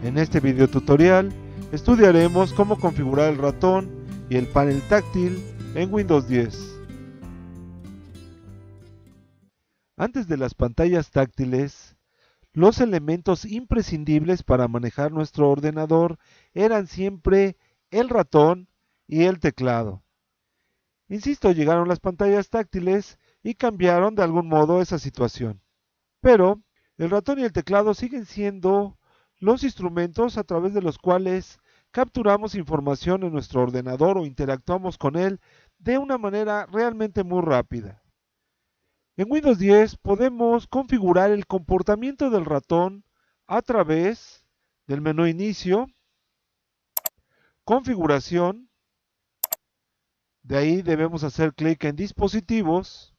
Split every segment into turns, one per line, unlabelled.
En este video tutorial estudiaremos cómo configurar el ratón y el panel táctil en Windows 10. Antes de las pantallas táctiles, los elementos imprescindibles para manejar nuestro ordenador eran siempre el ratón y el teclado. Insisto, llegaron las pantallas táctiles y cambiaron de algún modo esa situación. Pero el ratón y el teclado siguen siendo los instrumentos a través de los cuales capturamos información en nuestro ordenador o interactuamos con él de una manera realmente muy rápida. En Windows 10 podemos configurar el comportamiento del ratón a través del menú Inicio, Configuración, de ahí debemos hacer clic en Dispositivos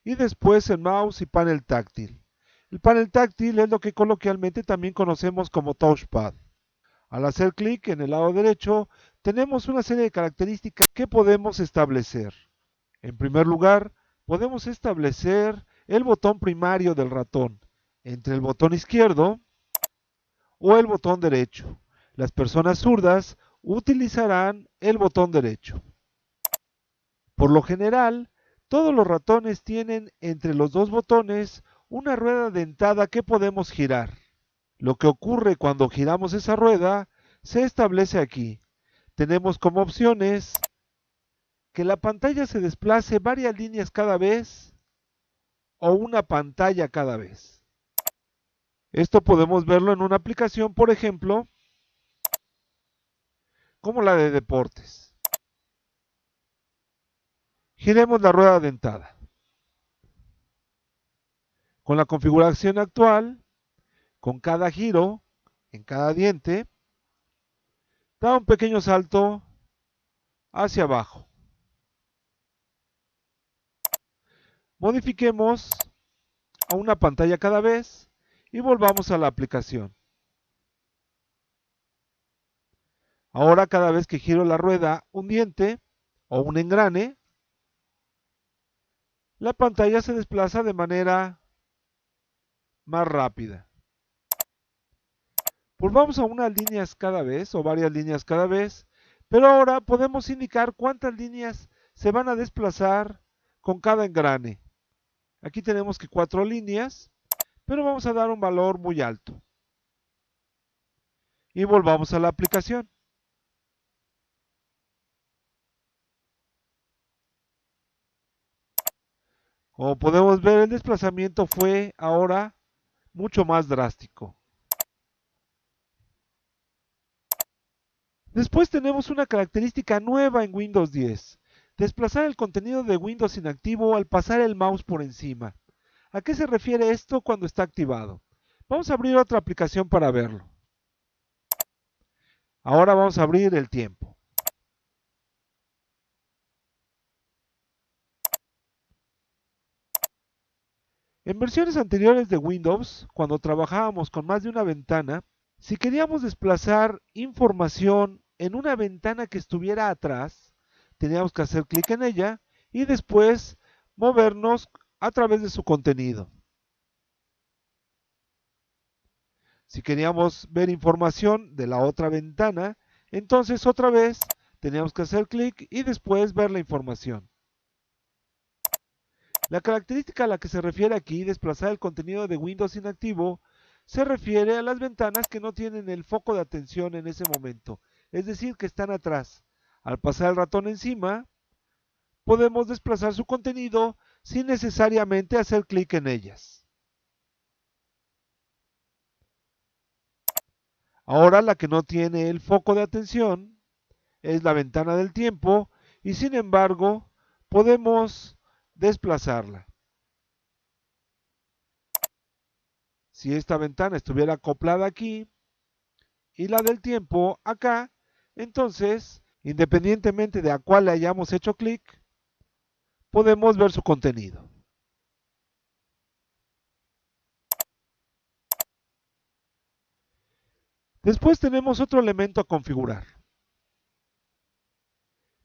y después en Mouse y Panel táctil. El panel táctil es lo que coloquialmente también conocemos como touchpad. Al hacer clic en el lado derecho, tenemos una serie de características que podemos establecer. En primer lugar, podemos establecer el botón primario del ratón entre el botón izquierdo o el botón derecho. Las personas zurdas utilizarán el botón derecho. Por lo general, todos los ratones tienen entre los dos botones una rueda dentada que podemos girar. Lo que ocurre cuando giramos esa rueda se establece aquí. Tenemos como opciones que la pantalla se desplace varias líneas cada vez o una pantalla cada vez. Esto podemos verlo en una aplicación, por ejemplo, como la de deportes. Giremos la rueda dentada. Con la configuración actual, con cada giro, en cada diente, da un pequeño salto hacia abajo. Modifiquemos a una pantalla cada vez y volvamos a la aplicación. Ahora cada vez que giro la rueda un diente o un engrane, la pantalla se desplaza de manera más rápida. Volvamos a unas líneas cada vez o varias líneas cada vez, pero ahora podemos indicar cuántas líneas se van a desplazar con cada engrane. Aquí tenemos que 4 líneas, pero vamos a dar un valor muy alto. Y volvamos a la aplicación. Como podemos ver, el desplazamiento fue ahora mucho más drástico. Después tenemos una característica nueva en Windows 10. Desplazar el contenido de Windows inactivo al pasar el mouse por encima. ¿A qué se refiere esto cuando está activado? Vamos a abrir otra aplicación para verlo. Ahora vamos a abrir el tiempo. En versiones anteriores de Windows, cuando trabajábamos con más de una ventana, si queríamos desplazar información en una ventana que estuviera atrás, teníamos que hacer clic en ella y después movernos a través de su contenido. Si queríamos ver información de la otra ventana, entonces otra vez teníamos que hacer clic y después ver la información. La característica a la que se refiere aquí, desplazar el contenido de Windows inactivo, se refiere a las ventanas que no tienen el foco de atención en ese momento, es decir, que están atrás. Al pasar el ratón encima, podemos desplazar su contenido sin necesariamente hacer clic en ellas. Ahora la que no tiene el foco de atención es la ventana del tiempo y sin embargo podemos desplazarla. Si esta ventana estuviera acoplada aquí y la del tiempo acá, entonces, independientemente de a cuál le hayamos hecho clic, podemos ver su contenido. Después tenemos otro elemento a configurar,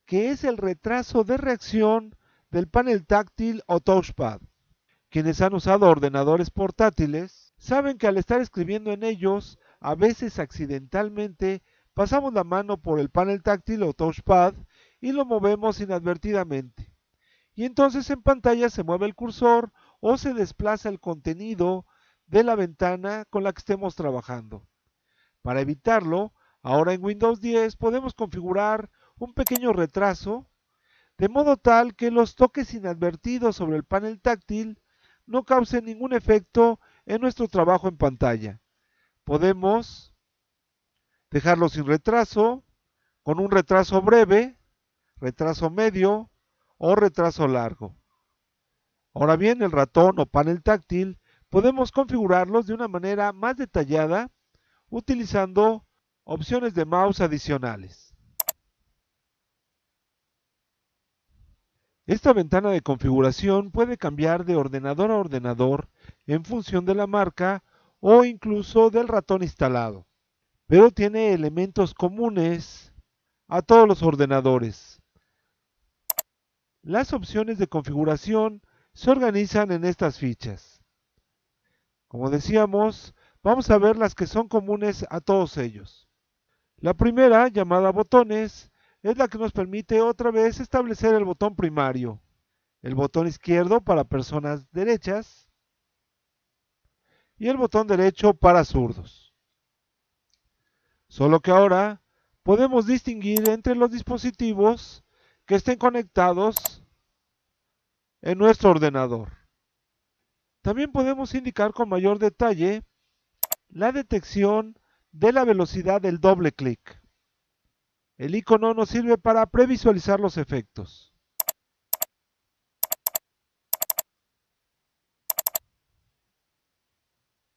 que es el retraso de reacción del panel táctil o touchpad. Quienes han usado ordenadores portátiles saben que al estar escribiendo en ellos a veces accidentalmente pasamos la mano por el panel táctil o touchpad y lo movemos inadvertidamente. Y entonces en pantalla se mueve el cursor o se desplaza el contenido de la ventana con la que estemos trabajando. Para evitarlo, ahora en Windows 10 podemos configurar un pequeño retraso, de modo tal que los toques inadvertidos sobre el panel táctil no causen ningún efecto en nuestro trabajo en pantalla. Podemos dejarlo sin retraso, con un retraso breve, retraso medio o retraso largo. Ahora bien, el ratón o panel táctil podemos configurarlos de una manera más detallada utilizando opciones de mouse adicionales. Esta ventana de configuración puede cambiar de ordenador a ordenador en función de la marca o incluso del ratón instalado, pero tiene elementos comunes a todos los ordenadores. Las opciones de configuración se organizan en estas fichas. Como decíamos, vamos a ver las que son comunes a todos ellos. La primera, llamada botones, es la que nos permite otra vez establecer el botón primario, el botón izquierdo para personas derechas y el botón derecho para zurdos. Solo que ahora podemos distinguir entre los dispositivos que estén conectados en nuestro ordenador. También podemos indicar con mayor detalle la detección de la velocidad del doble clic. El icono nos sirve para previsualizar los efectos.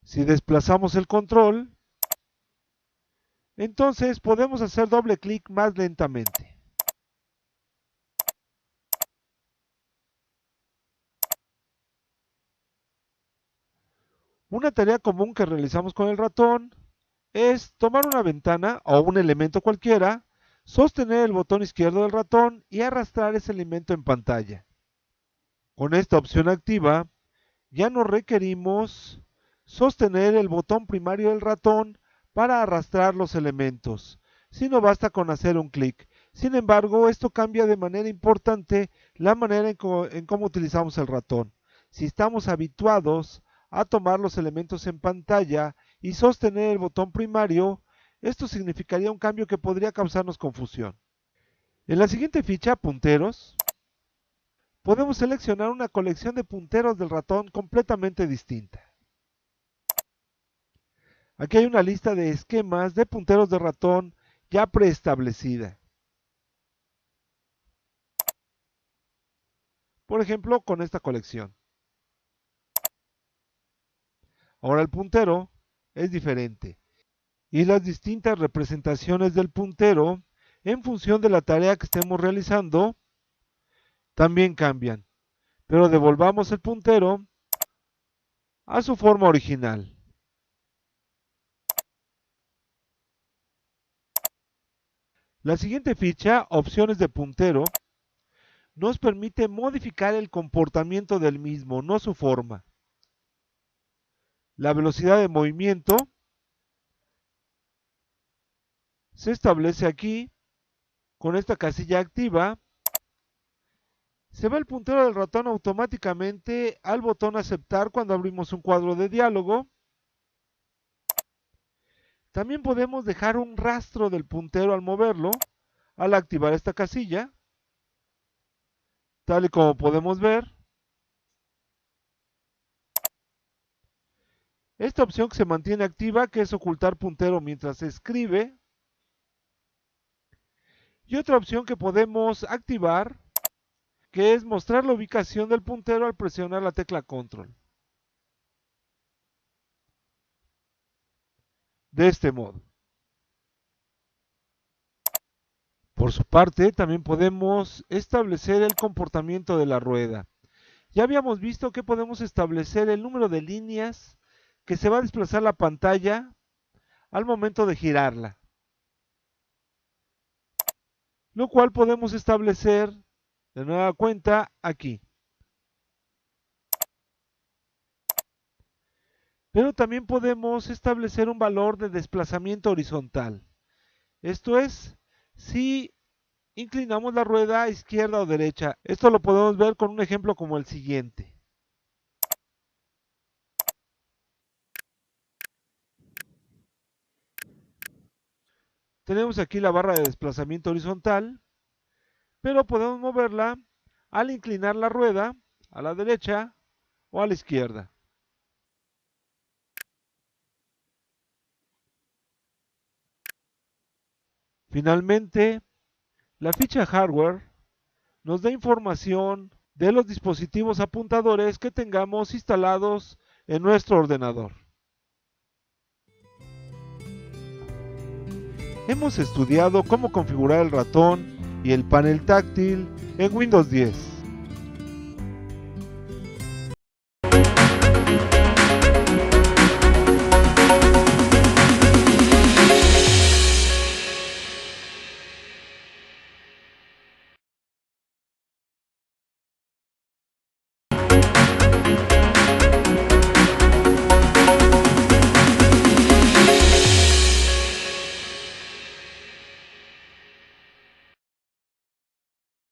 Si desplazamos el control, entonces podemos hacer doble clic más lentamente. Una tarea común que realizamos con el ratón es tomar una ventana o un elemento cualquiera, sostener el botón izquierdo del ratón y arrastrar ese elemento en pantalla. Con esta opción activa, ya no requerimos sostener el botón primario del ratón para arrastrar los elementos, sino basta con hacer un clic. Sin embargo, esto cambia de manera importante la manera en cómo utilizamos el ratón. Si estamos habituados a tomar los elementos en pantalla y sostener el botón primario, esto significaría un cambio que podría causarnos confusión. En la siguiente ficha, punteros, podemos seleccionar una colección de punteros del ratón completamente distinta. Aquí hay una lista de esquemas de punteros de ratón ya preestablecida. Por ejemplo, con esta colección. Ahora el puntero es diferente y las distintas representaciones del puntero en función de la tarea que estemos realizando también cambian. Pero devolvamos el puntero a su forma original. La siguiente ficha, opciones de puntero, nos permite modificar el comportamiento del mismo, no su forma. La velocidad de movimiento se establece aquí con esta casilla activa. Se va el puntero del ratón automáticamente al botón aceptar cuando abrimos un cuadro de diálogo. También podemos dejar un rastro del puntero al moverlo, al activar esta casilla, tal y como podemos ver. Esta opción que se mantiene activa, que es ocultar puntero mientras se escribe. Y otra opción que podemos activar, que es mostrar la ubicación del puntero al presionar la tecla control. De este modo. Por su parte, también podemos establecer el comportamiento de la rueda. Ya habíamos visto que podemos establecer el número de líneas que se va a desplazar la pantalla al momento de girarla, lo cual podemos establecer de nueva cuenta aquí. Pero también podemos establecer un valor de desplazamiento horizontal. Esto es, si inclinamos la rueda a izquierda o derecha. Esto lo podemos ver con un ejemplo como el siguiente. Tenemos aquí la barra de desplazamiento horizontal, pero podemos moverla al inclinar la rueda a la derecha o a la izquierda. Finalmente, la ficha hardware nos da información de los dispositivos apuntadores que tengamos instalados en nuestro ordenador. Hemos estudiado cómo configurar el ratón y el panel táctil en Windows 10.